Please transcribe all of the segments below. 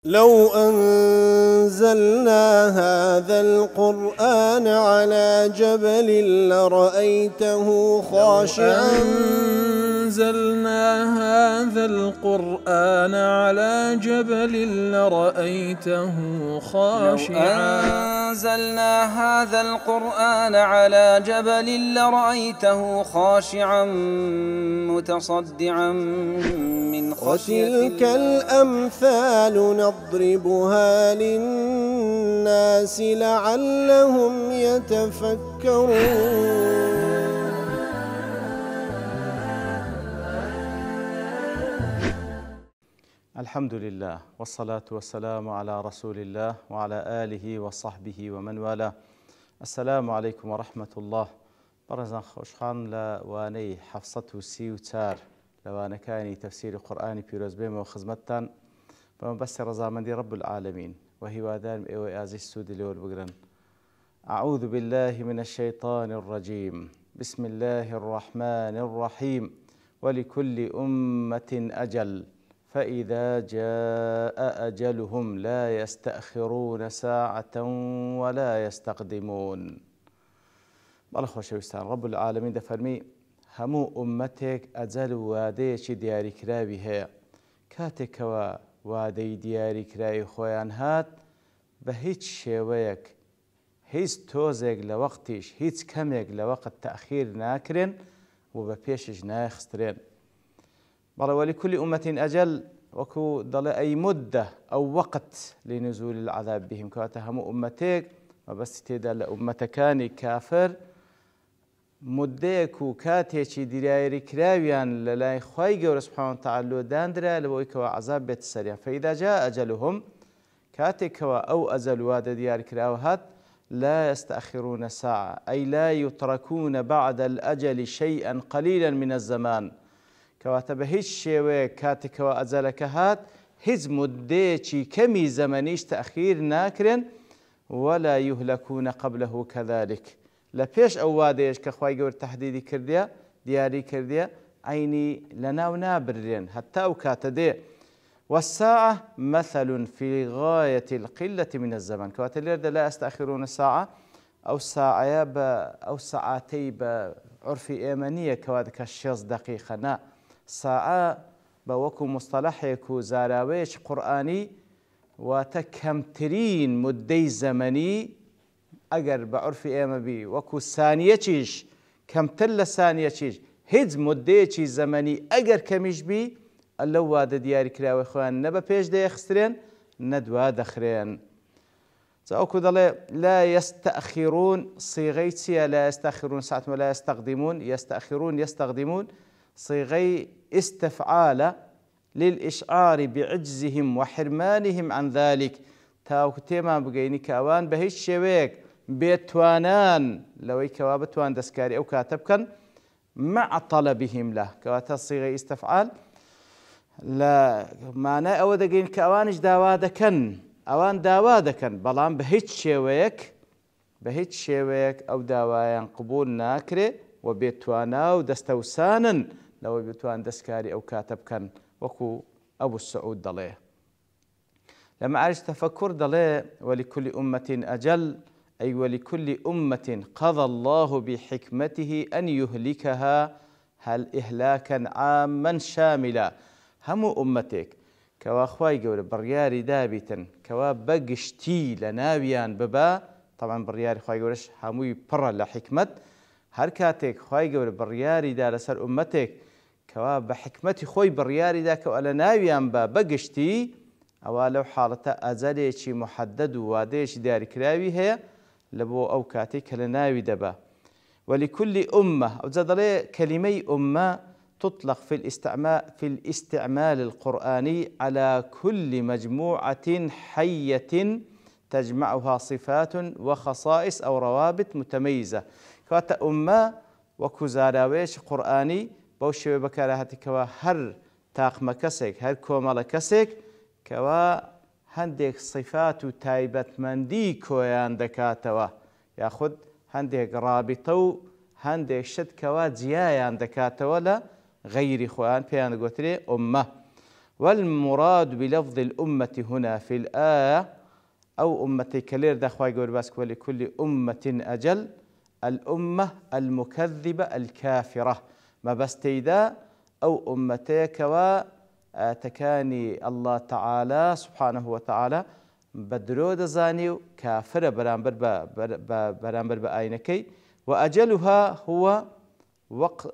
لو أنزلنا هذا القرآن على جبل لرأيته خاشعا أنزلنا هذا القرآن على جبل لرأيته خاشعا لو أنزلنا هذا القرآن على جبل لرأيته خاشعا متصدعا من خشية الله. وتلك الأمثال نضربها للناس لعلهم يتفكرون. الحمد لله والصلاة والسلام على رسول الله وعلى آله وصحبه ومن والاه. السلام عليكم ورحمة الله. برزان خوشخان لواني حفصة سيوتار لوانا كاني تفسير قرآني بيروز بيما وخزمتان بمبسي رزامندي رب العالمين وهي وادان ايوه ازي السود اللي بقرن. أعوذ بالله من الشيطان الرجيم. بسم الله الرحمن الرحيم. ولكل أمة أجل فإذا جاء أجلهم لا يستأخرون ساعة ولا يستقدمون. الله خوشويستان رب العالمين دفرمي همو أمتك أجل واديش دياري كرابي هي كاتك وادي دياري كرابي خويان هات بهيج شويك هيج توزيق لوقتيش هيج كميق لوقت تأخير ناكرين وببيشج ناخسترين. ولكل أمة أجل وكو ضل أي مدة أو وقت لنزول العذاب بهم كاتهم أمتك وبس تيدا لأمتكاني كافر مدەیەک و کاتێکی دیرایری کراویان لە لای خوای گەورە سوبحانەهو وتەعالا دانرا لەبەوەی کەوا عەزاب بێتە سەریان. فەئیذا جاء ئەجەلهم کاتێکەوە ئەو ئەجەل وادە دیارکراوە هات لا يستأخرون ساعة أي لا يتركون بعد الأجل شيئا قليلا من الزمان. کەواتە بە هیچ شێوەیە کاتێکەوە ئەجەلەکە هات هیچ مدەیەکی کەمی زەمەنیش تەخیر ناکرێن ولا يهلكون قبله كذلك. لپیش ئەو وادەیەش کە خوای گەورە تەحدیدی کردیە دیاری کردیە عینی لەناو نابردرێن هەتا ئەو کاتە دێ. والساعة مثل في غاية القلة من الزمن. کەواتە لێرە لا يستأخرون ساعة ئەو ساعەیە بە ئەو سەعاتەی بە عورفی ئێمە نییە کەواتە کە 6 دقیقە نا. ساعە بە وەکو مستەلەحێک و زاراوەیەکی قورئانی واتە کەمترین مدەی زەمەنی ئەگەر بە عورفی ئێمە بی وەکو سانیەکیش کەمتر لە سانیەکیش هیچ مدەیەکی زەمەنی ئەگەر کەمیش بی لەو وادە دیاریکراوەی خۆیان نە بە پێش دەیەخسترێن نە دوا دەخرێن. وەکو دەڵێ لا يستأخرون صيغەی چییە؟ لا يستأخرون ساعة ولا يستقدمون. يستأخرون يستقدمون صيغەی استفعالە للإشعار بعجزهم وحرمانهم عن ذلك. تاوەکو تێمان بگەینی کە ئەوان بە هیچ شێوەیەک بێتوانان لەوەی کەوا بتوان دەستکاری ئەو کاتە بکەن مع طلبهم له. کەواتە صیغەی ئیستفعال لە مانای ئەوە دەگەین کە ئەوانش داوا دەکەن ئەوان داوا دەکەن بەڵام بە هیچ شێوەیەک ئەو داوایان قبول ناکرێ و بێتوانا و دەستەوسانن لەوەی بتوان دەستکاری ئەو کاتە بکەن وەکو ئەبو سعود دەڵێ. لما عرج تفكر ضلي ولكل أمة أجل أي ولكل أمة قضى الله بحكمته أن يهلكها هل إهلاكا عاما شاملا. هم أمتك كوا خواي قول برياري دابتا كوا بقشتي لناويان ببا طبعا برياري خواي قولش هموي برا لحكمت هركاتك خواي قول برياري دا لسر أمتك كوا بحكمتي خوي برياري دا كوا لناويان بقشتي ئەوە لەو حاڵەتە ئەجەلێکی محدد و وادەیەکی دیاریکراوی هەیە لە بۆ ئەو کاتێک کە لە ناوی دەبا. ولكل أمة أو دەڵێ كلمة أمة تطلق في الاستعمال القرآني على كل مجموعة حية تجمعها صفات وخصائص أو روابط متميزة. كواتە أمة وەکو زاراوەیەکی قورئانی بەو شێوەیە بەکارهاتێکەوە هەر تاقمە کەسێک هەر کۆمەڵە کەسێک کەوا هەندێک صفات و تایبەتمەندی کۆیان دەکاتەوە یاخود هەندێک رابطە و هەندێک شت کەوا جیایان دەکاتەوە لە غەیری خۆیان پێیان دەگوترێ ئوممە. والمراد بلفظ الأمة هنا في الآية أو أمتي كلير دخواي قول باسك ولكل أمة أجل الأمة المكذبة الكافرة ما بستيدا أو أمتيك وتكاني الله تعالى سبحانه وتعالى بدرود زانيو كافرة برامبر بآينكي وأجلها هو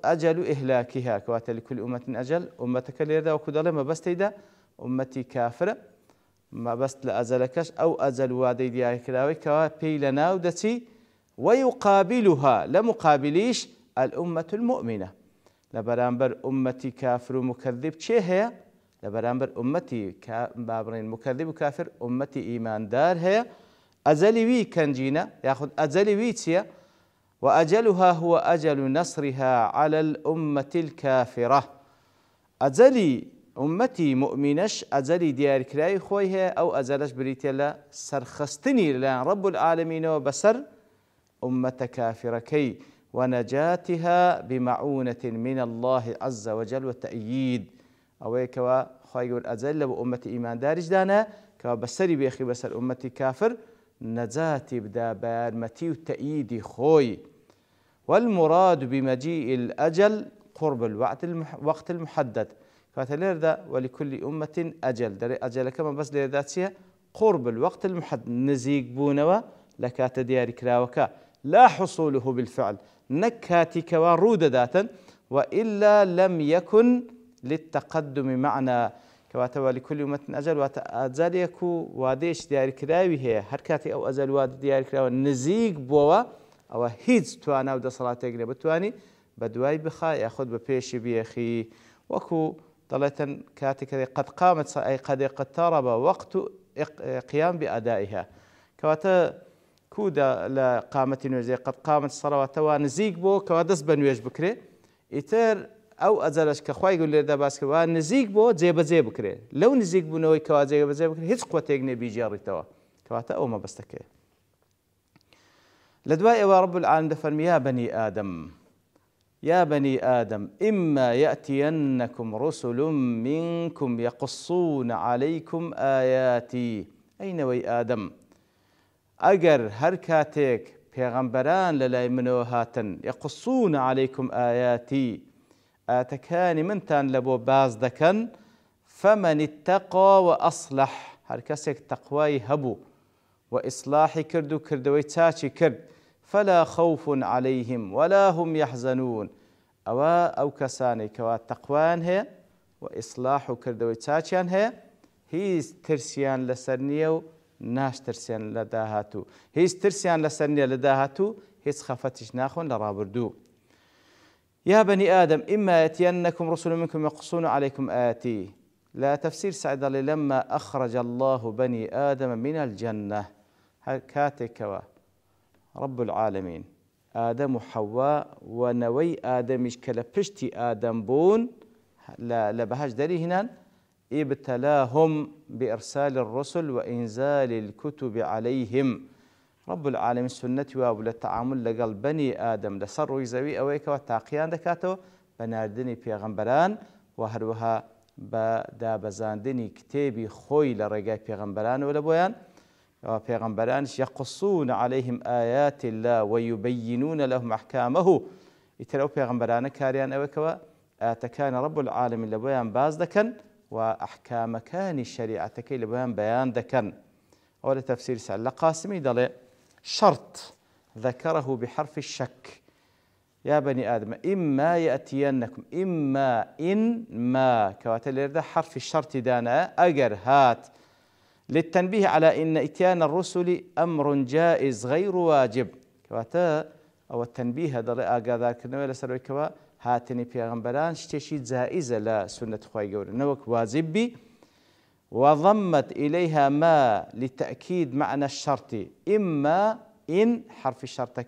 أجل إهلاكها كوات لكل أمة أجل أمتك ليردا وكدالة ما بستيدا أمتي كافرة ما بست لأزلكش أو أزل وادي دياي كلاوي كوا بيلنا ودتي ويقابلها لمقابليش الأمة المؤمنة لبرامبر أمتي كافر ومكذب شيء هي لبرامبر أمتي بابرين مكذب وكافر أمتي إيمان دار هي أزلي وي كنجينا ياخذ أزلي ويتيا وأجلها هو أجل نصرها على الأمة الكافرة أزلي أمتي مؤمنش أزلي ديار كراي خويها أو أزلش بريتيلا سرخستني لان رب العالمين وبسر أمة كافرة كي ونجاتها بمعونة من الله عز وجل وتأييد أو كوا خير أزل وأمة إيمان دارج دانا كوا بسري بيخي بسر أمتي كافر نجاتي بدا بارمتي وتأييد خوي والمراد بمجيء الأجل قرب الوقت المحدد فاتلير ذا ولكل أمة أجل دري أجل كما بس لذاتها قرب الوقت المحدد نزيق بونوا لكات ديار كراوكا لا حصوله بالفعل نكاتك ورود ذاتا وإلا لم يكن للتقدم معنا كواتوا لكل أمة أجل وأجل يكو واديش ديار كراوي هي هركاتي أو أزل واد ديار كراوي نزيق بوا أو هيز توانا ودا صلاة يقرب بتواني بدواي بخا ياخذ ببيش بيخي وكو ضلة كاتك قد قامت أي قد اقترب وقت قيام بأدائها كواتا كودا لقامت نوزي قد قامت الصلوات ونزيق بو كوادس بنويش بكري إتر أو أزلش كخواي يقول لي داباس ونزيق بو زي بكري لو نزيق بو نوي كوا زي بكري هيك قوة يجني بيجاري توا كواتا أو ما بستكي لدواء ورب العالمين دفرمي يا بني آدم إما يأتينكم رسل منكم يقصون عليكم آياتي أين وي آدم أجر هركاتك پیغمبران للاي منوهاتن يقصون عليكم آياتي آتكان منتان لبو باز دكن فمن اتقى وأصلح هركسك تقواي هبو وإصلاح كردو كردوي تاشي كرد فلا خوف عليهم ولا هم يحزنون أو كساني كوا تقوان هي وإصلاح كردوي تاشيان هي ترسيان لسرنيو ناش ترسيان لداهاتو هي ترسيان لسرنيو لداهاتو هي خفتش ناخون لرابردو يا بني آدم إما يأتينكم رسل منكم يقصون عليكم آياتي لا تفسير سعد لما أخرج الله بني آدم من الجنة كاتكوا رب العالمين آدم وحواء ونوي آدم إشكال بشتي آدم بون لبهاج داري هنا ابتلاهم بإرسال الرسل وإنزال الكتب عليهم رب العالمين سنة وابل التعامل لقل بني آدم لسر ويزوي أويك وتاقيان دكاتو بناردني بيغمبران وهروها بدا بزاندني كتابي خوي لرقاي بيغمبران ولا بويان وبيغمبران يقصون عليهم آيات الله ويبينون لهم أحكامه يتلو بيغمبران كاريان أوكوا آتكان رب العالمين لبيان باز دكن وأحكام كان الشريعة كي لبيان بيان دكن أولا تفسير سعلا قاسمي دلي شرط ذكره بحرف الشك يا بني آدم إما يأتينكم إما إن ما كواتل حرف الشرط دانا أجر هات للتنبيه على إن إتيان الرسل أمر جائز غير واجب كواتا أو التنبيه هذا أجاذاك نويل سروي هاتني بيغمبران شتشي زائزة لا سنة خواي قول نوك واجب بي وضمت إليها ما لتأكيد معنى الشرط إما إن حرف الشرط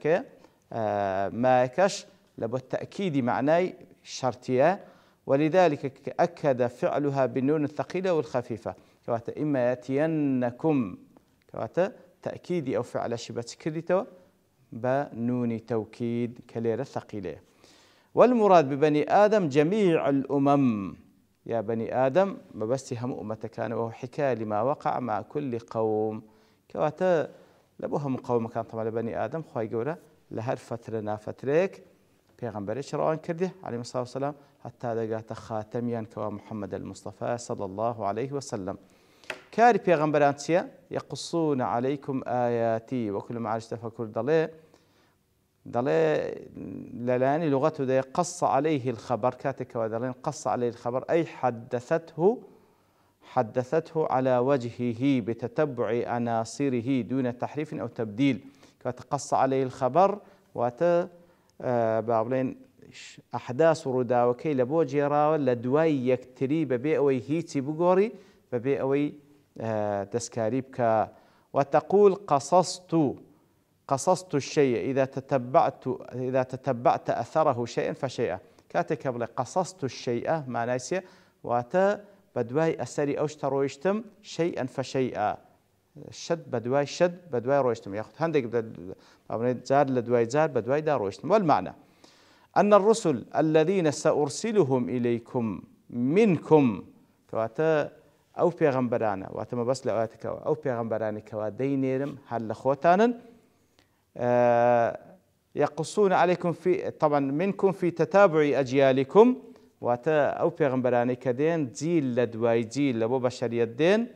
ما يكش لابد تأكيد معناي شرطية ولذلك أكد فعلها بالنون الثقيلة والخفيفة كواتا إما يأتينكم كواتا تأكيدي أو فعل شبه كريتو بنون توكيد كليرة ثقيلة والمراد ببني آدم جميع الأمم يا بني آدم مبستي هم أمتكان وهو حكاية لما وقع مع كل قوم كواتا لبوها مقاومة كان طبعا لبني آدم خواهي قوله لهر فترة نافتريك پیغمبرش روان کرده علیه الصلاة والسلام حتی دقات خاتمیان كوا محمد المصطفى صلى الله عليه وسلم كاري پیغمبران چیه يقصون عليكم آياتي وكل ما عرش تفكر ضلي للاني لغته ده قص عليه الخبر كاتك ودلين قص عليه الخبر أي حدثته على وجهه بتتبع عناصره دون تحريف أو تبديل كتقص عليه الخبر بابلين أحداث رداوكي لبو جيراوة لدواي يكتري ببيئوي هيتي بقوري ببيئوي تسكاريبك وتقول قصصت الشيء إذا تتبعت أثره شيئا فشيئا كاتك قبل قصصت الشيء ما ناسيه واتا بدواي أسري أوشت رويشتم شيئا فشيئا شد بدواي رويشتم ياخذ هندق زار لدواي زار بدواي دا رويشتم والمعنى أن الرسل الذين سأرسلهم إليكم منكم كواتا أو پیغمبرانا واتا ما بس لأواتك أو پیغمبراني كوا دينيرم هل لخوتانا يقصون عليكم في طبعا منكم في تتابع أجيالكم واتا أو پیغمبراني كدين جيل لدواي جيل لبو بشرية دين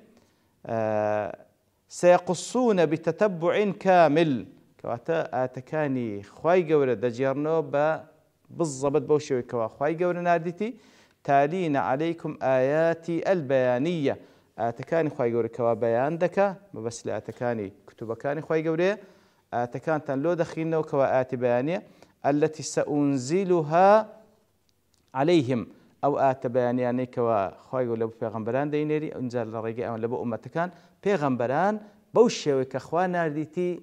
سيقصون بتتبع كامل كواتا آتكاني خواي قورة دجيرنو بالضبط بوشوي كوا خواي قورة ناديتي تالين عليكم آياتي البيانية آتكاني خواي قورة كوا بيان دكا ما بس لآتكاني كتبكاني خواي قورة آتكان تنلو دخيلنا وكوا آتي بيانية التي سأنزلها عليهم أو آت بيانية كوا خواي قورة لبو پیغمبران دينيري انزل لرقاء لبو أمتكان پیغمبران بوشوي كخوا ناديتي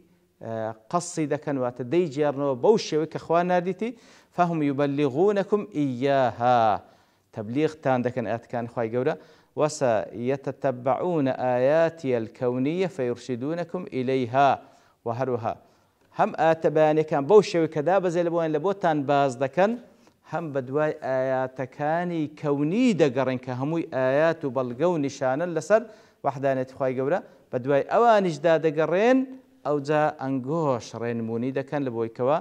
قصي دكن واتدي جيرنو بوشوي كخوا ناديتي فهم يبلغونكم إياها تبليغ تان دكن آتكان خواي قورة وسيتتبعون آياتي الكونية فيرشدونكم إليها وهروها هم آتباني كان بوشوي كذا بزي لبوين لبوتان باز دكن هم بدواي آياتكاني كوني دقرن كهموي آيات بلغو نشانا لسر وحدانية خواي قورة بدواي أوانج دا دقرين أو جا أنقوش رينموني دكن لبوي كوا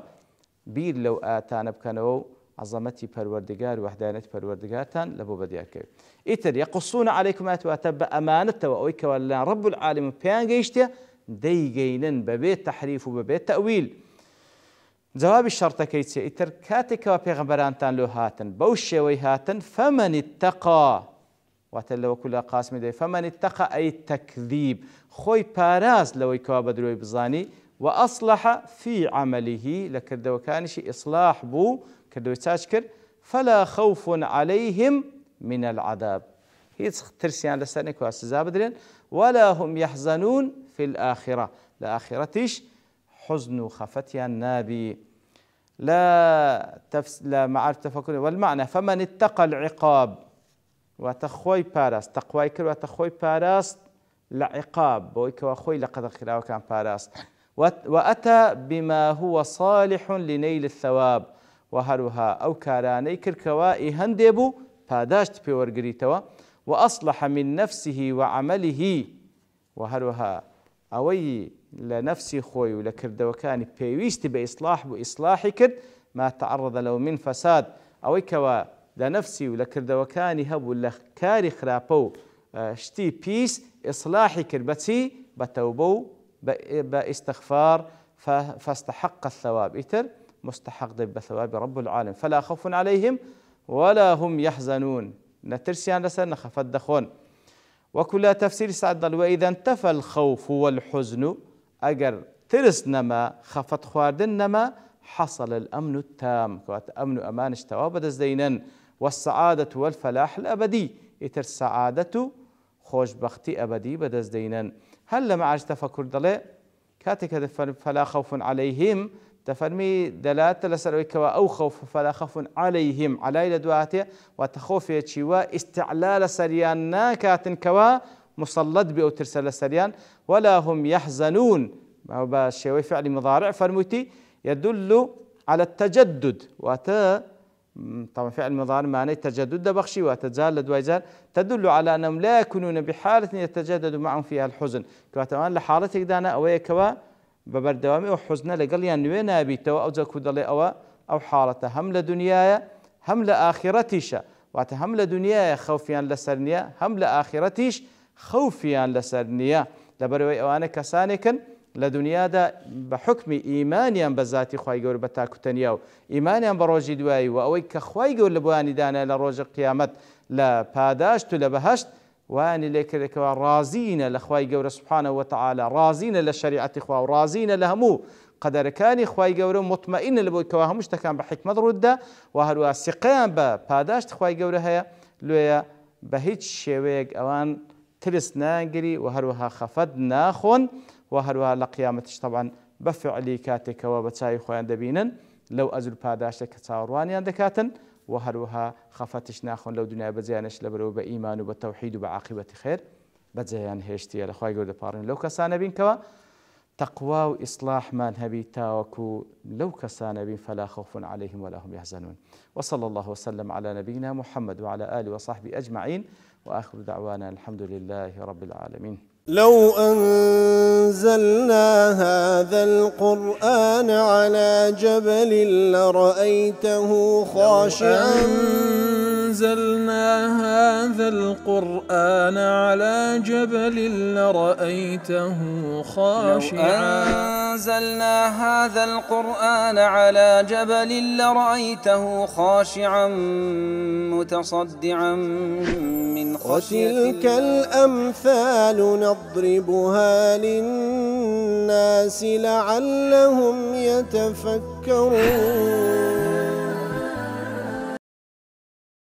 بير لو آتانا بكانو عظمتي پروردگار وحدانية پروردگارتان لبو بدياركي إتر يقصون عليكم آيات واتبا أمانة وأويك ولا رب العالمين بيان قيشتيا ديقينن ببيت تحريف وببيت تأويل جواب الشرط كيتسي إتر كاتك وبيغمبرانتان لو هاتن بوشي هاتن فمن اتقى واتلو كل قاسم دي فمن اتقى أي التكذيب خوي باراز لو يكوا بدروي بزاني وأصلح في عمله لكردو كانشي إصلاح بو كردو تاشكر فلا خوف عليهم من العذاب هي ترسيان لسانك واسزابدرين ولا هم يحزنون في الآخرة لآخرتش حزن خفتيا النابي لا معرف تفكر والمعنى فمن اتقى العقاب وتخوي باراس تقوي كر وتخوي باراس لعقاب بويك وخوي لقد خلاو كان باراس وأتى بما هو صالح لنيل الثواب وهروها أو كاراني كركوائي هندبو باداشت بيورغريتوا وأصلح من نفسه وعمله وهروها أوي لنفسي خوي ولكردوكاني بيويست بإصلاح بإصلاح كرد ما تعرض له من فساد أوي كوا لنفسي ولكردوكاني هبو لكاري خرابو شتي بيس إصلاحي كربتي بتوبو باستغفار فاستحق الثواب إتر مستحق بثواب رب العالم فلا خوف عليهم ولا هم يحزنون نترسيان لسنا خفت دخون وكل تفسير سعد وإذا انتفى الخوف والحزن أجر ترس نما خفت خواردن نما حصل الأمن التام أمن أمان اشتواب دزدينا والسعادة والفلاح الأبدي إتر السعادة خوش بختي أبدي بدزدينا هل لما عاش تفكر دلي كاتك فلا خوف عليهم تفرمي دلالة لسرويك أو خوف فلا خوف عليهم على لدواته وتخوف يتشوا استعلال سريان كاتن كوا مسلط بأو ترسل سريان ولا هم يحزنون ما هو بشيء فعل مضارع فرموتي يدل على التجدد طبعا فعل مضارع معنى تجدد بخشي وتزال لدوايزار تدل على أنهم لا يكونون بحالة يتجدد معهم فيها الحزن كواتمان لحالتك دانا أو كوا ببردوامي أو حزن لقليا نوينا بيتوا أو زكود الله أو حالة هم لدنياي هم لآخرتيش وهم لدنياي خوفيا لسرنيا هم لآخرتيش خوفيا لسرنيا لبروي أوانا كسانكن لدنيا دا بحكم إيمانيا بذاتي خواهي قول بتاكو تنياو إيمانيا بروجي دواي وأوي كخواهي قول لبواني دانا لروج القيامت لباداشت لبهشت واني لك رازين لخواهي قول سبحانه وتعالى رازين للشريعة خواه رازين لهمو قدر كان خواهي قول مطمئن لبوي كواها مشتكان بحكمة ردة وهلوا سقيان بباداشت خواهي قول هيا لويا بهيج شويق أوان تلس ناقري وهلوها خفض ناخون وهروها لقيامتش طبعا بفعلي كاتك وبتساي خوان دبينن لو أزل باداشتك تصاوروانيان دكاتن وهروها خفتش ناخون لو دنيا بزيانش لبرو بإيمان وبالتوحيد وبعاقبة خير بزيان هيشتي لخواي قول بارن لو كسان بين كوا تقوى وإصلاح ما نهبي تاوكو لو كسان بين فلا خوف عليهم ولا هم يحزنون وصلى الله وسلم على نبينا محمد وعلى آله وصحبه أجمعين وآخر دعوانا الحمد لله رب العالمين. لو أنزلنا هذا القرآن على جبل لرأيته خاشعا أنزلنا هذا القرآن على جبل لرأيته خاشعا أنزلنا هذا القرآن على جبل لرأيته خاشعا متصدعا من خشية الله وتلك الأمثال نضربها للناس لعلهم يتفكرون